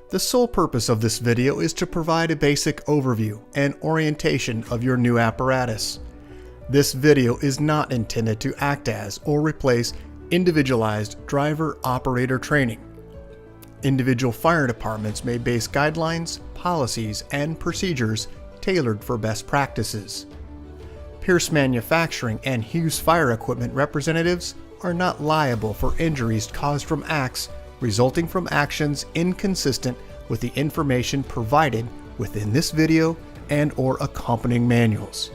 The sole purpose of this video is to provide a basic overview and orientation of your new apparatus. This video is not intended to act as or replace individualized driver-operator training. Individual fire departments may base guidelines, policies, and procedures tailored for best practices. Pierce Manufacturing and Hughes Fire Equipment representatives are not liable for injuries caused from acts resulting from actions inconsistent with the information provided within this video and/or accompanying manuals.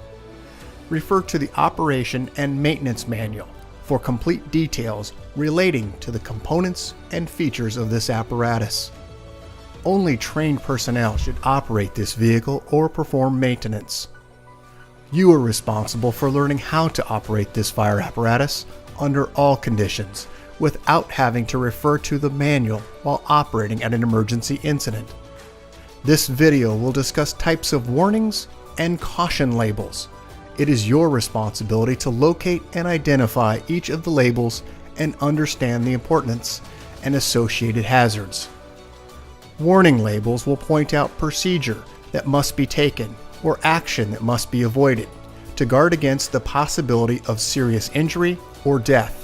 Refer to the Operation and Maintenance Manual for complete details relating to the components and features of this apparatus. Only trained personnel should operate this vehicle or perform maintenance. You are responsible for learning how to operate this fire apparatus under all conditions without having to refer to the manual while operating at an emergency incident. This video will discuss types of warnings and caution labels. It is your responsibility to locate and identify each of the labels and understand the importance and associated hazards. Warning labels will point out procedure that must be taken or action that must be avoided to guard against the possibility of serious injury or death.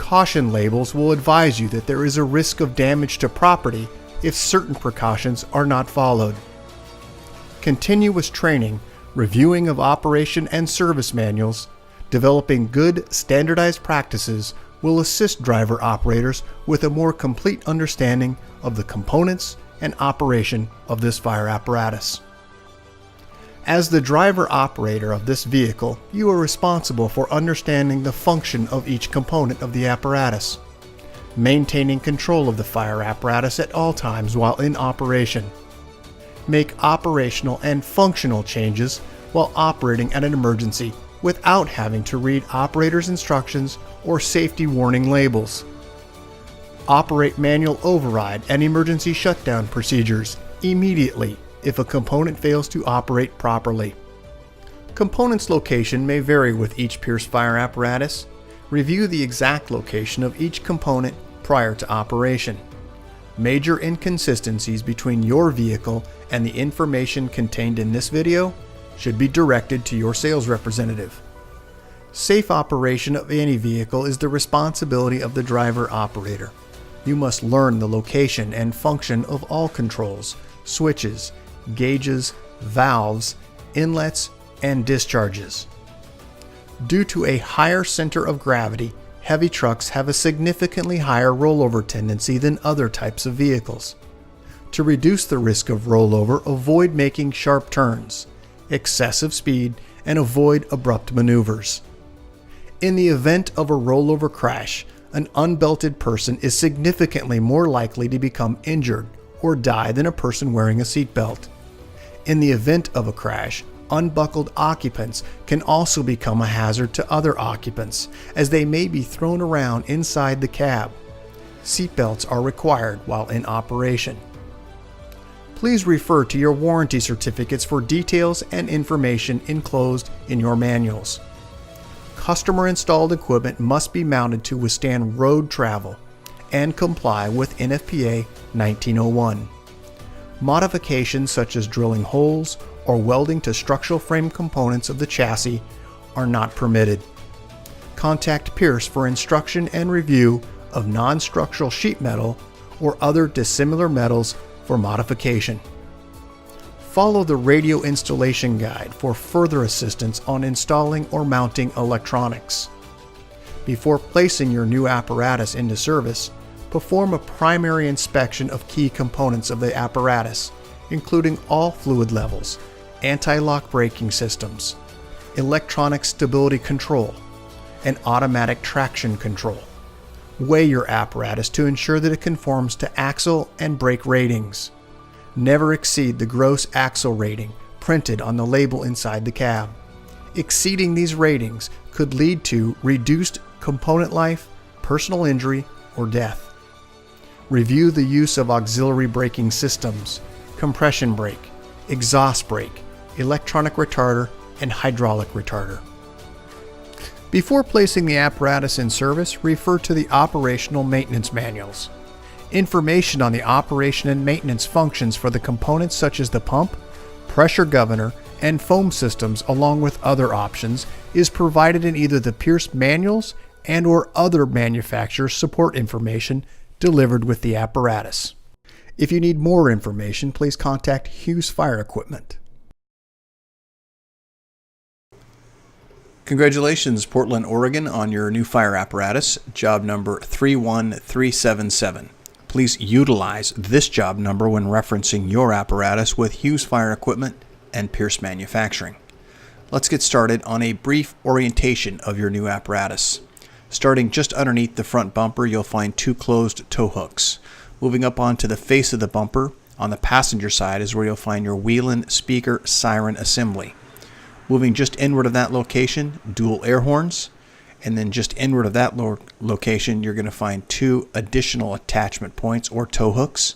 Caution labels will advise you that there is a risk of damage to property if certain precautions are not followed. Continuous training, reviewing of operation and service manuals, developing good standardized practices will assist driver operators with a more complete understanding of the components and operation of this fire apparatus. As the driver operator of this vehicle, you are responsible for understanding the function of each component of the apparatus, maintaining control of the fire apparatus at all times while in operation. Make operational and functional changes while operating at an emergency without having to read operator's instructions or safety warning labels. Operate manual override and emergency shutdown procedures immediately if a component fails to operate properly. Components location may vary with each Pierce fire apparatus. Review the exact location of each component prior to operation. Major inconsistencies between your vehicle and the information contained in this video should be directed to your sales representative. Safe operation of any vehicle is the responsibility of the driver operator. You must learn the location and function of all controls, switches, gauges, valves, inlets, and discharges. Due to a higher center of gravity, heavy trucks have a significantly higher rollover tendency than other types of vehicles. To reduce the risk of rollover, avoid making sharp turns, excessive speed, and avoid abrupt maneuvers. In the event of a rollover crash, an unbelted person is significantly more likely to become injured or die than a person wearing a seatbelt. In the event of a crash, unbuckled occupants can also become a hazard to other occupants, as they may be thrown around inside the cab. Seatbelts are required while in operation. Please refer to your warranty certificates for details and information enclosed in your manuals. Customer-installed equipment must be mounted to withstand road travel and comply with NFPA 1901. Modifications such as drilling holes or welding to structural frame components of the chassis are not permitted. Contact Pierce for instruction and review of non-structural sheet metal or other dissimilar metals for modification. Follow the radio installation guide for further assistance on installing or mounting electronics. Before placing your new apparatus into service, perform a primary inspection of key components of the apparatus, including all fluid levels, anti-lock braking systems, electronic stability control, and automatic traction control. Weigh your apparatus to ensure that it conforms to axle and brake ratings. Never exceed the gross axle rating printed on the label inside the cab. Exceeding these ratings could lead to reduced component life, personal injury, or death. Review the use of auxiliary braking systems, compression brake, exhaust brake, electronic retarder, and hydraulic retarder. Before placing the apparatus in service, refer to the operational maintenance manuals. Information on the operation and maintenance functions for the components such as the pump, pressure governor, and foam systems, along with other options, is provided in either the Pierce manuals and/or other manufacturer support information delivered with the apparatus. If you need more information, please contact Hughes Fire Equipment. Congratulations, Portland, Oregon, on your new fire apparatus, job number 31377. Please utilize this job number when referencing your apparatus with Hughes Fire Equipment and Pierce Manufacturing. Let's get started on a brief orientation of your new apparatus. Starting just underneath the front bumper, you'll find two closed tow hooks. Moving up onto the face of the bumper, on the passenger side is where you'll find your Whelen speaker siren assembly. Moving just inward of that location, dual air horns. And then just inward of that location, you're going to find two additional attachment points or tow hooks.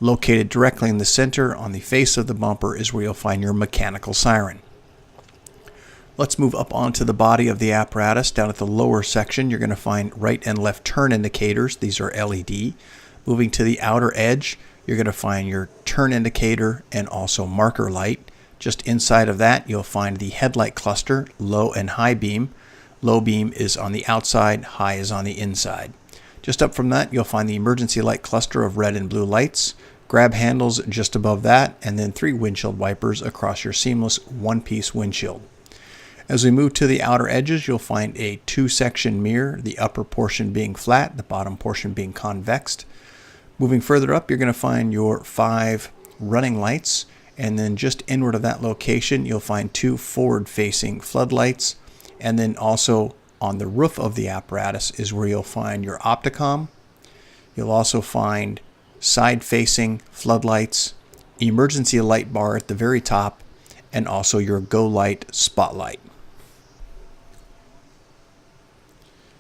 Located directly in the center on the face of the bumper is where you'll find your mechanical siren. Let's move up onto the body of the apparatus. Down at the lower section, you're going to find right and left turn indicators. These are LED. Moving to the outer edge, you're going to find your turn indicator and also marker light. Just inside of that, you'll find the headlight cluster, low and high beam. Low beam is on the outside, high is on the inside. Just up from that, you'll find the emergency light cluster of red and blue lights, grab handles just above that, and then 3 windshield wipers across your seamless one-piece windshield. As we move to the outer edges, you'll find a 2-section mirror, the upper portion being flat, the bottom portion being convexed. Moving further up, you're going to find your 5 running lights, and then just inward of that location, you'll find 2 forward-facing floodlights. And then also on the roof of the apparatus is where you'll find your Opticom. You'll also find side-facing floodlights, emergency light bar at the very top, and also your Go Light spotlight.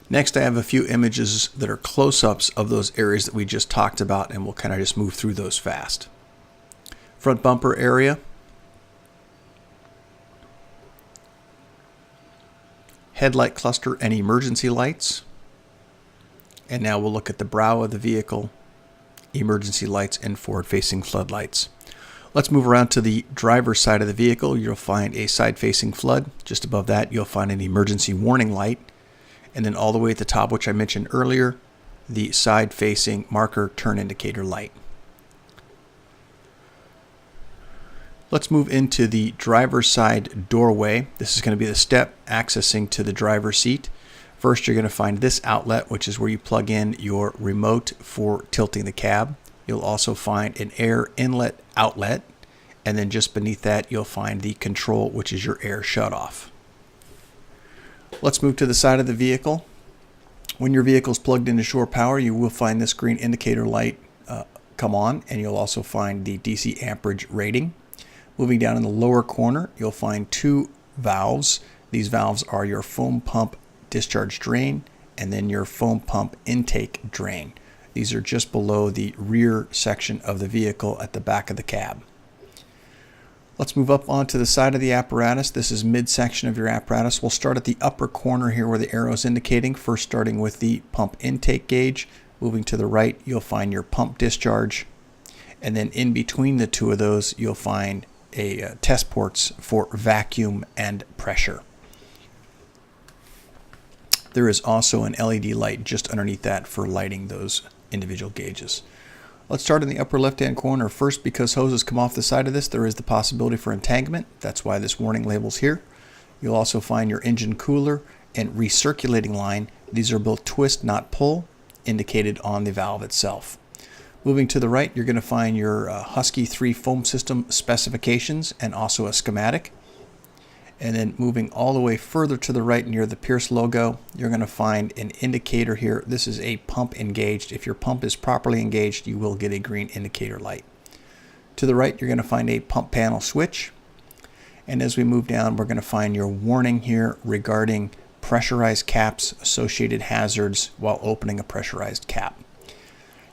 Next, I have a few images that are close-ups of those areas that we just talked about, and we'll kind of just move through those fast. Front bumper area. Headlight cluster and emergency lights. And now we'll look at the brow of the vehicle, emergency lights, and forward-facing floodlights. Let's move around to the driver's side of the vehicle. You'll find a side-facing flood. Just above that, you'll find an emergency warning light. And then all the way at the top, which I mentioned earlier, the side-facing marker turn indicator light. Let's move into the driver's side doorway. This is going to be the step accessing to the driver's seat. First, you're going to find this outlet, which is where you plug in your remote for tilting the cab. You'll also find an air inlet outlet. And then just beneath that, you'll find the control, which is your air shutoff. Let's move to the side of the vehicle. When your vehicle is plugged into shore power, you will find this green indicator light come on, and you'll also find the DC amperage rating. Moving down in the lower corner, you'll find 2 valves. These valves are your foam pump discharge drain and then your foam pump intake drain. These are just below the rear section of the vehicle at the back of the cab. Let's move up onto the side of the apparatus. This is midsection of your apparatus. We'll start at the upper corner here where the arrow is indicating, first starting with the pump intake gauge. Moving to the right, you'll find your pump discharge. And then in between the two of those, you'll find test ports for vacuum and pressure. There is also an LED light just underneath that for lighting those individual gauges. Let's start in the upper left-hand corner. First, because hoses come off the side of this, there is the possibility for entanglement. That's why this warning label's here. You'll also find your engine cooler and recirculating line. These are both twist, not pull, indicated on the valve itself. Moving to the right, you're going to find your Husky 3 foam system specifications and also a schematic. And then moving all the way further to the right near the Pierce logo, you're going to find an indicator here. This is a pump engaged. If your pump is properly engaged, you will get a green indicator light. To the right, you're going to find a pump panel switch. And as we move down, we're going to find your warning here regarding pressurized caps, associated hazards while opening a pressurized cap.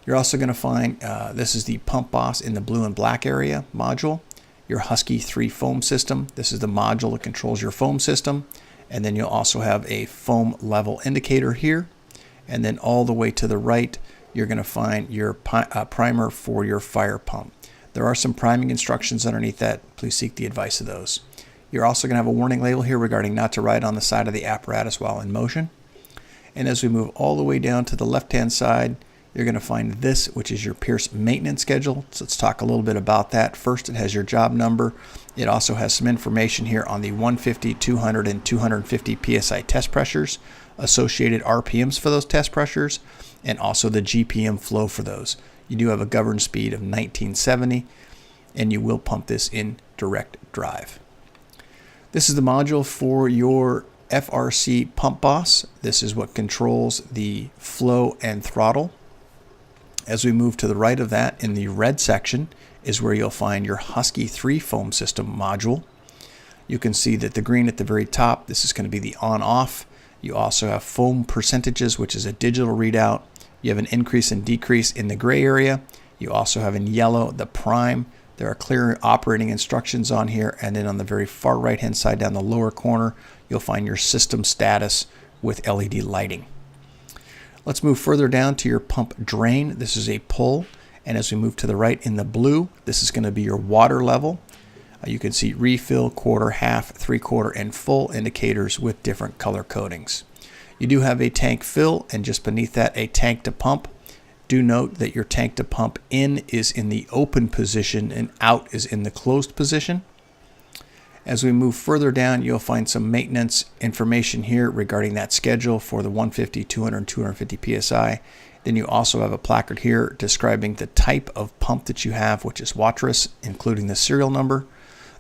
You're also going to find, this is the Pump Boss in the blue and black area module, your Husky 3 foam system. This is the module that controls your foam system. And then you'll also have a foam level indicator here. And then all the way to the right, you're going to find your primer for your fire pump. There are some priming instructions underneath that. Please seek the advice of those. You're also going to have a warning label here regarding not to ride on the side of the apparatus while in motion. And as we move all the way down to the left-hand side, you're going to find this, which is your Pierce maintenance schedule. So let's talk a little bit about that. First, it has your job number. It also has some information here on the 150, 200, and 250 PSI test pressures, associated RPMs for those test pressures, and also the GPM flow for those. You do have a governed speed of 1970, and you will pump this in direct drive. This is the module for your FRC Pump Boss. This is what controls the flow and throttle. As we move to the right of that, in the red section, is where you'll find your Husky 3 foam system module. You can see that the green at the very top, this is going to be the on-off. You also have foam percentages, which is a digital readout. You have an increase and decrease in the gray area. You also have in yellow the prime. There are clear operating instructions on here, and then on the very far right-hand side down the lower corner, you'll find your system status with LED lighting. Let's move further down to your pump drain. This is a pull, and as we move to the right in the blue, this is going to be your water level. You can see refill, quarter, half, three-quarter, and full indicators with different color codings. You do have a tank fill, and just beneath that, a tank to pump. Do note that your tank to pump in is in the open position and out is in the closed position. As we move further down, you'll find some maintenance information here regarding that schedule for the 150, 200, and 250 PSI. Then you also have a placard here describing the type of pump that you have, which is Watrous, including the serial number.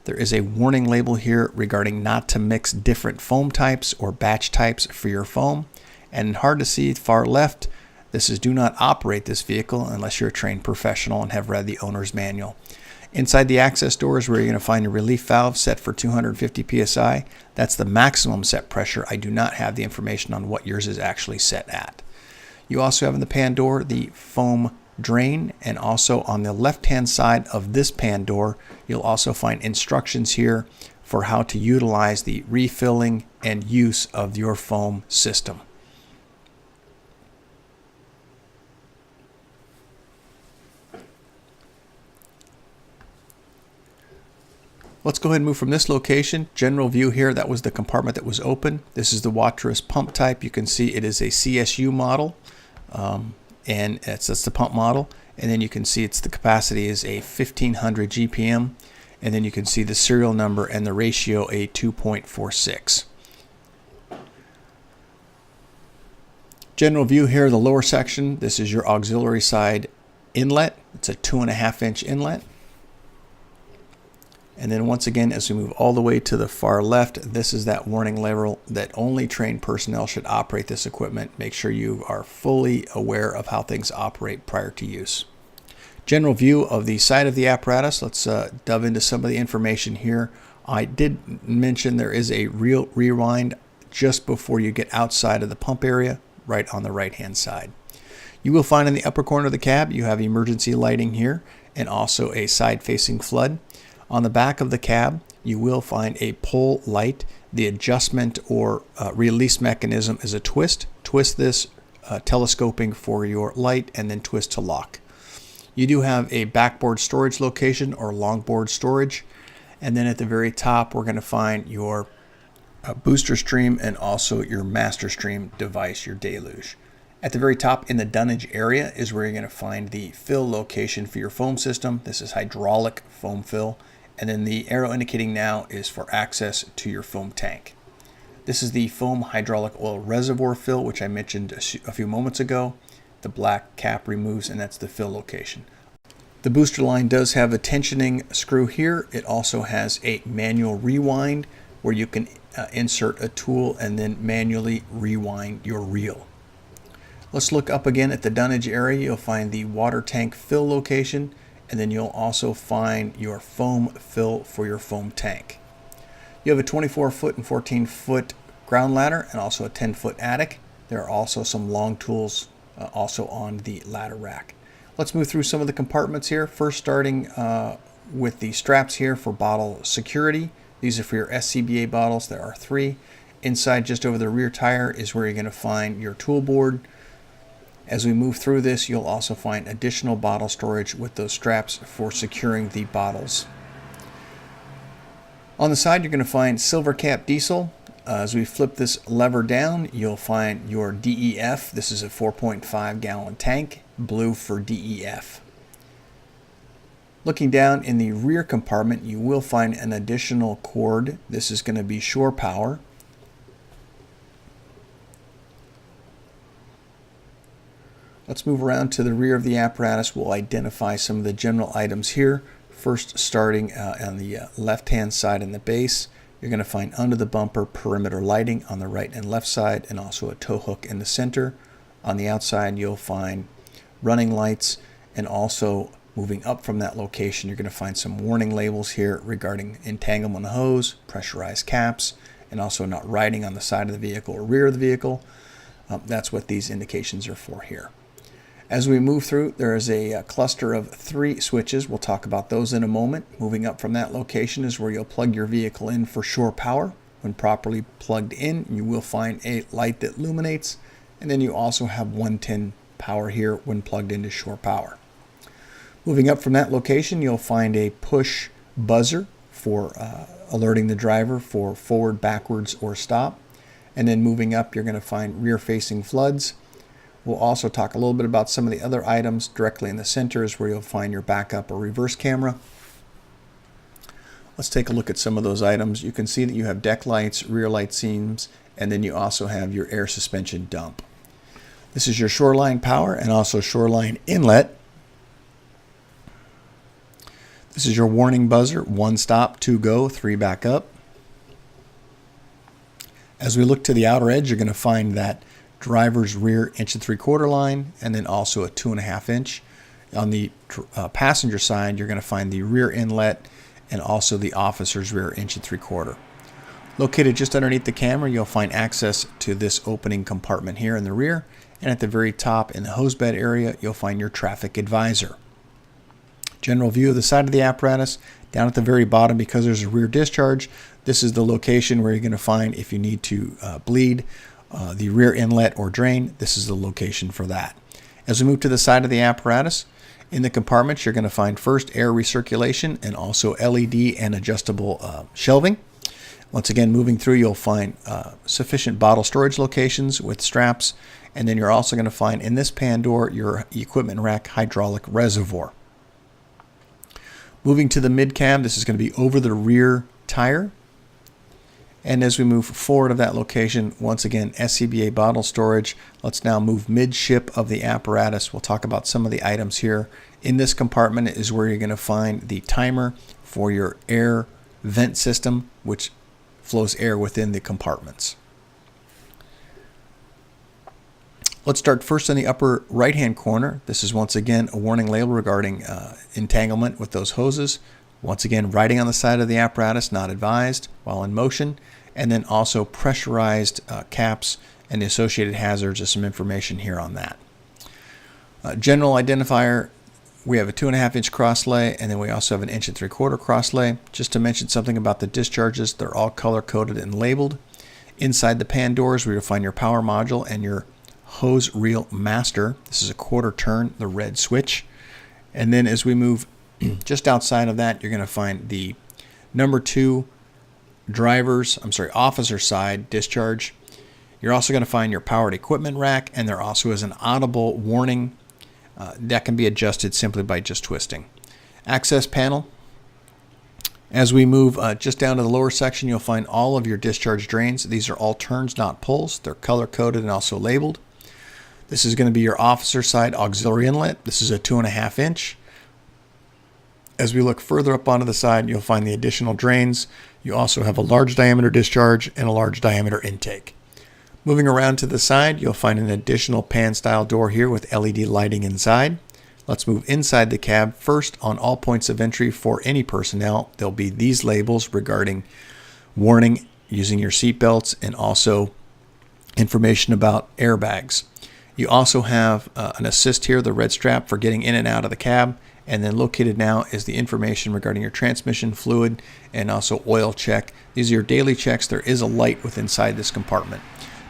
There is a warning label here regarding not to mix different foam types or batch types for your foam. And hard to see far left, this is do not operate this vehicle unless you're a trained professional and have read the owner's manual. Inside the access door is where you're going to find a relief valve set for 250 PSI. That's the maximum set pressure. I do not have the information on what yours is actually set at. You also have in the pan door the foam drain, and also on the left-hand side of this pan door, you'll also find instructions here for how to utilize the refilling and use of your foam system. Let's go ahead and move from this location. General view here, that was the compartment that was open. This is the Watrous pump type. You can see it is a CSU model, and that's the pump model. And then you can see the capacity is a 1500 GPM, and then you can see the serial number and the ratio a 2.46. General view here, the lower section. This is your auxiliary side inlet. It's a 2.5-inch inlet. And then once again, as we move all the way to the far left, this is that warning label that only trained personnel should operate this equipment. Make sure you are fully aware of how things operate prior to use. General view of the side of the apparatus. Let's delve into some of the information here. I did mention there is a real rewind just before you get outside of the pump area, right on the right-hand side. You will find in the upper corner of the cab, you have emergency lighting here and also a side-facing flood. On the back of the cab, you will find a pull light. The adjustment or release mechanism is a twist. Twist this, telescoping for your light, and then twist to lock. You do have a backboard storage location or longboard storage. And then at the very top, we're going to find your booster stream and also your master stream device, your deluge. At the very top in the dunnage area is where you're going to find the fill location for your foam system. This is hydraulic foam fill. And then the arrow indicating now is for access to your foam tank. This is the foam hydraulic oil reservoir fill, which I mentioned a few moments ago. The black cap removes, and that's the fill location. The booster line does have a tensioning screw here. It also has a manual rewind where you can insert a tool and then manually rewind your reel. Let's look up again at the dunnage area. You'll find the water tank fill location, and then you'll also find your foam fill for your foam tank. You have a 24-foot and 14-foot ground ladder and also a 10-foot attic. There are also some long tools also on the ladder rack. Let's move through some of the compartments here. First, starting with the straps here for bottle security. These are for your SCBA bottles. There are 3. Inside, just over the rear tire, is where you're going to find your tool board. As we move through this, you'll also find additional bottle storage with those straps for securing the bottles. On the side, you're going to find silver cap diesel. As we flip this lever down, you'll find your DEF. This is a 4.5 gallon tank, blue for DEF. Looking down in the rear compartment, you will find an additional cord. This is going to be shore power. Let's move around to the rear of the apparatus. We'll identify some of the general items here. First, starting on the left-hand side in the base, you're going to find under the bumper perimeter lighting on the right and left side, and also a tow hook in the center. On the outside, you'll find running lights, and also moving up from that location, you're going to find some warning labels here regarding entanglement hose, pressurized caps, and also not riding on the side of the vehicle or rear of the vehicle. That's what these indications are for here. As we move through, there is a cluster of 3 switches. We'll talk about those in a moment. Moving up from that location is where you'll plug your vehicle in for shore power. When properly plugged in, you will find a light that illuminates, and then you also have 110 power here when plugged into shore power. Moving up from that location, you'll find a push buzzer for alerting the driver for forward, backwards, or stop. And then moving up, you're going to find rear-facing floods. We'll also talk a little bit about some of the other items. Directly in the center is where you'll find your backup or reverse camera. Let's take a look at some of those items. You can see that you have deck lights, rear light seams, and then you also have your air suspension dump. This is your shoreline power and also shoreline inlet. This is your warning buzzer, 1 stop, 2 go, 3 back up. As we look to the outer edge, you're going to find that driver's rear 1 3/4 line, and then also a 2.5 inch. On the passenger side, you're going to find the rear inlet and also the officer's rear 1 3/4. Located just underneath the camera, you'll find access to this opening compartment here in the rear, and at the very top in the hose bed area, you'll find your traffic advisor. General view of the side of the apparatus. Down at the very bottom, because there's a rear discharge, this is the location where you're going to find if you need to bleed the rear inlet or drain. This is the location for that. As we move to the side of the apparatus, in the compartments, you're going to find first air recirculation and also LED and adjustable shelving. Once again, moving through, you'll find sufficient bottle storage locations with straps, and then you're also going to find in this pan door your equipment rack hydraulic reservoir. Moving to the mid cab, this is going to be over the rear tire. And as we move forward of that location, once again, SCBA bottle storage. Let's now move midship of the apparatus. We'll talk about some of the items here. In this compartment is where you're going to find the timer for your air vent system, which flows air within the compartments. Let's start first in the upper right-hand corner. This is once again a warning label regarding entanglement with those hoses. Once again, riding on the side of the apparatus, not advised while in motion. And then also pressurized caps and the associated hazards. There's some information here on that. General identifier, we have a 2.5 inch cross lay, and then we also have an 1 3/4 cross lay. Just to mention something about the discharges, they're all color coded and labeled. Inside the pan doors, where you'll find your power module and your hose reel master. This is a 1/4 turn, the red switch. And then as we move just outside of that, you're going to find the number 2 officer side discharge. You're also going to find your powered equipment rack, and there also is an audible warning that can be adjusted simply by just twisting. Access panel. As we move just down to the lower section, you'll find all of your discharge drains. These are all turns, not pulls. They're color coded and also labeled. This is going to be your officer side auxiliary inlet. This is a 2.5 inch. As we look further up onto the side, you'll find the additional drains. You also have a large diameter discharge and a large diameter intake. Moving around to the side, you'll find an additional pan style door here with LED lighting inside. Let's move inside the cab. First, on all points of entry for any personnel, there'll be these labels regarding warning using your seat belts and also information about airbags. You also have an assist here, the red strap for getting in and out of the cab. And then located now is the information regarding your transmission fluid and also oil check. These are your daily checks. There is a light within inside this compartment.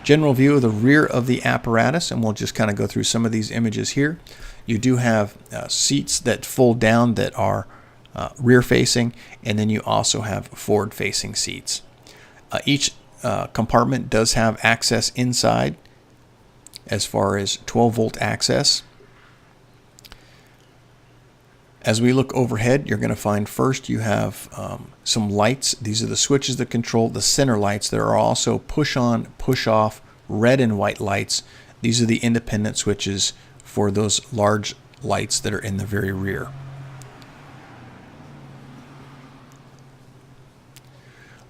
General view of the rear of the apparatus, and we'll just kind of go through some of these images here. You do have seats that fold down that are rear facing, and then you also have forward facing seats. Each compartment does have access inside as far as 12-volt access. As we look overhead, you're going to find first you have some lights. These are the switches that control the center lights. There are also push on, push off, red and white lights. These are the independent switches for those large lights that are in the very rear.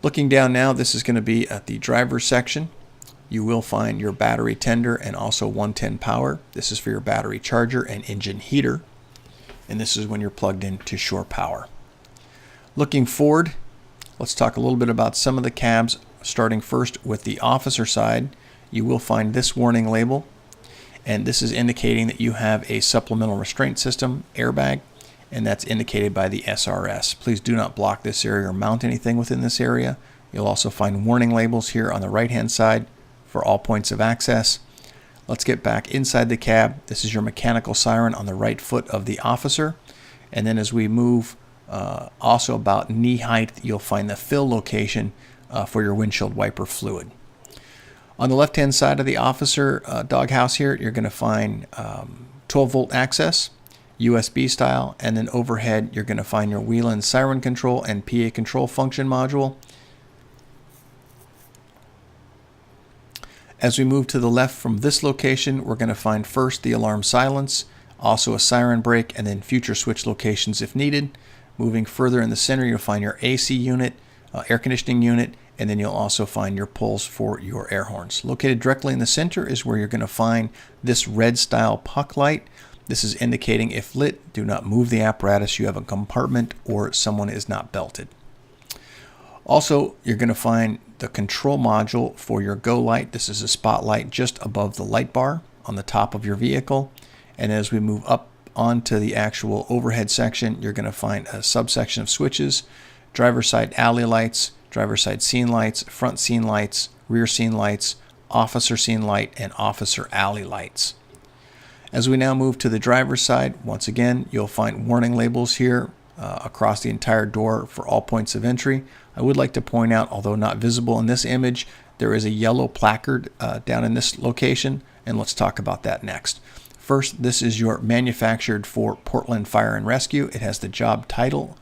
Looking down now, this is going to be at the driver's section. You will find your battery tender and also 110 power. This is for your battery charger and engine heater. And this is when you're plugged into shore power. Looking forward, let's talk a little bit about some of the cabs, starting first with the officer side. You will find this warning label, and this is indicating that you have a supplemental restraint system airbag, and that's indicated by the SRS. Please do not block this area or mount anything within this area. You'll also find warning labels here on the right-hand side for all points of access. Let's get back inside the cab. This is your mechanical siren on the right foot of the officer. And then as we move also about knee height, you'll find the fill location for your windshield wiper fluid. On the left-hand side of the officer doghouse here, you're going to find 12-volt access, USB style, and then overhead, you're going to find your Whelen siren control and PA control function module. As we move to the left from this location, we're going to find first the alarm silence, also a siren brake, and then future switch locations if needed. Moving further in the center, you'll find your AC unit, air conditioning unit, and then you'll also find your pulls for your air horns. Located directly in the center is where you're going to find this red style puck light. This is indicating if lit, do not move the apparatus, you have a compartment, or someone is not belted. Also, you're going to find the control module for your go light. This is a spotlight just above the light bar on the top of your vehicle. And as we move up onto the actual overhead section, you're going to find a subsection of switches, driver side alley lights, driver side scene lights, front scene lights, rear scene lights, officer scene light, and officer alley lights. As we now move to the driver's side, once again, you'll find warning labels here across the entire door for all points of entry. I would like to point out, although not visible in this image, there is a yellow placard down in this location, and let's talk about that next. First, this is your manufactured for Portland Fire and Rescue. It has the job title.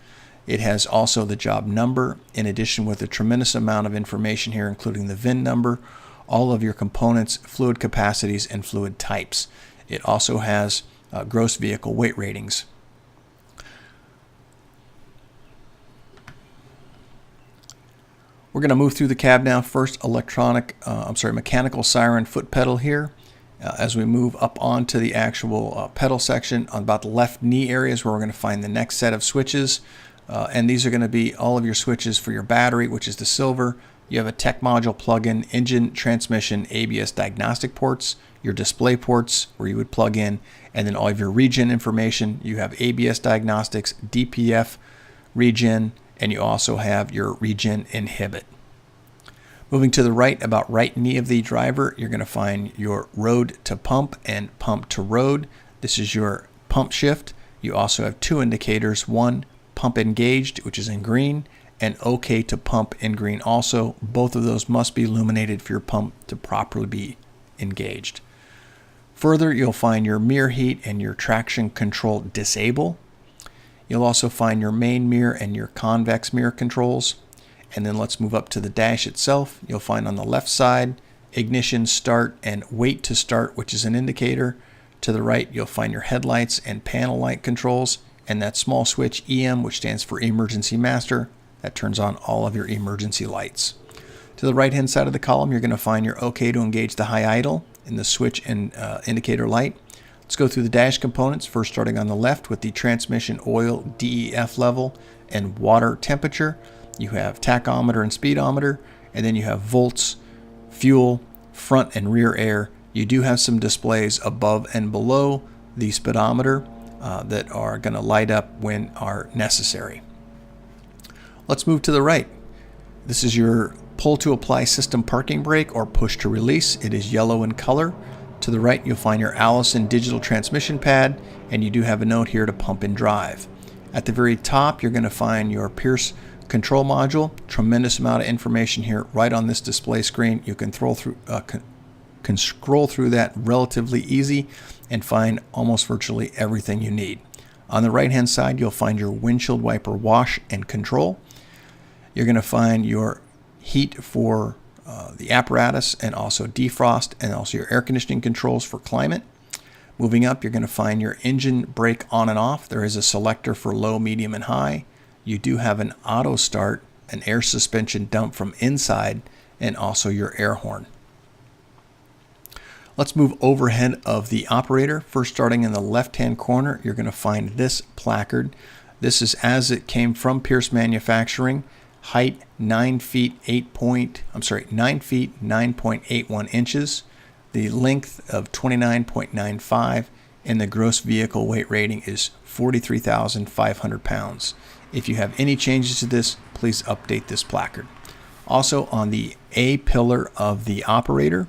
It has also the job number, in addition with a tremendous amount of information here, including the VIN number, all of your components, fluid capacities, and fluid types. It also has gross vehicle weight ratings. We're going to move through the cab now. First, mechanical siren foot pedal here. As we move up onto the actual pedal section, on about the left knee areas where we're going to find the next set of switches. And these are going to be all of your switches for your battery, which is the silver. You have a tech module plug-in, engine, transmission, ABS diagnostic ports, your display ports where you would plug in, and then all of your regen information. You have ABS diagnostics, DPF, regen, and you also have your regen inhibit. Moving to the right, about right knee of the driver, you're going to find your road to pump and pump to road. This is your pump shift. You also have two indicators, one pump engaged, which is in green, and OK to pump in green also. Both of those must be illuminated for your pump to properly be engaged. Further, you'll find your mirror heat and your traction control disable. You'll also find your main mirror and your convex mirror controls. And then let's move up to the dash itself. You'll find on the left side, ignition, start, and wait to start, which is an indicator. To the right, you'll find your headlights and panel light controls, and that small switch EM, which stands for Emergency Master, that turns on all of your emergency lights. To the right-hand side of the column, you're going to find your OK to engage the high idle in the switch and indicator light. Let's go through the dash components, first starting on the left with the transmission oil DEF level and water temperature. You have tachometer and speedometer, and then you have volts, fuel, front and rear air. You do have some displays above and below the speedometer that are going to light up when are necessary. Let's move to the right. This is your Pull to apply system parking brake or push to release. It is yellow in color. To the right, you'll find your Allison digital transmission pad, and you do have a note here to pump and drive. At the very top, you're going to find your Pierce control module. Tremendous amount of information here right on this display screen. You can scroll through that relatively easy and find almost virtually everything you need. On the right hand side, you'll find your windshield wiper wash and control. You're going to find your heat for the apparatus and also defrost, and also your air conditioning controls for climate. Moving up, you're going to find your engine brake on and off. There is a selector for low, medium, and high. You do have an auto start, an air suspension dump from inside, and also your air horn. Let's move overhead of the operator. First, starting in the left-hand corner, you're going to find this placard. This is as it came from Pierce Manufacturing. Height 9 feet 9.81 inches. The length of 29.95, and the gross vehicle weight rating is 43,500 pounds. If you have any changes to this, please update this placard. Also, on the A pillar of the operator,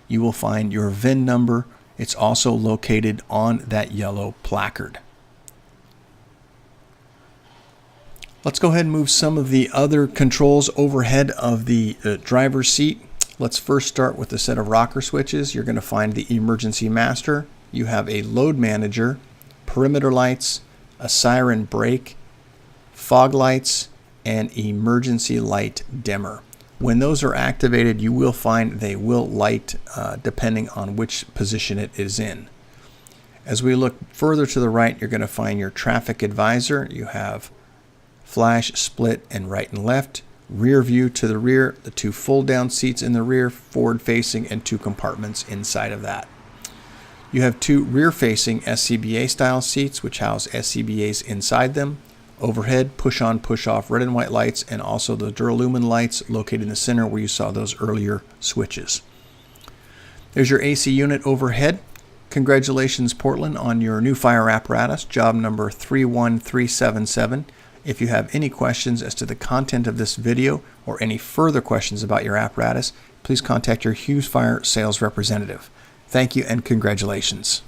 you will find your VIN number. It's also located on that yellow placard. Let's go ahead and move some of the other controls overhead of the driver's seat. Let's first start with a set of rocker switches. You're going to find the emergency master. You have a load manager, perimeter lights, a siren brake, fog lights, and emergency light dimmer. When those are activated, you will find they will light depending on which position it is in. As we look further to the right, you're going to find your traffic advisor. You have flash, split, and right and left. Rear view to the rear, the two fold-down seats in the rear, forward-facing, and two compartments inside of that. You have two rear-facing SCBA-style seats, which house SCBAs inside them. Overhead, push-on, push-off red and white lights, and also the Duralumin lights located in the center where you saw those earlier switches. There's your AC unit overhead. Congratulations, Portland, on your new fire apparatus, job number 31377. If you have any questions as to the content of this video or any further questions about your apparatus, please contact your Hughes Fire sales representative. Thank you and congratulations.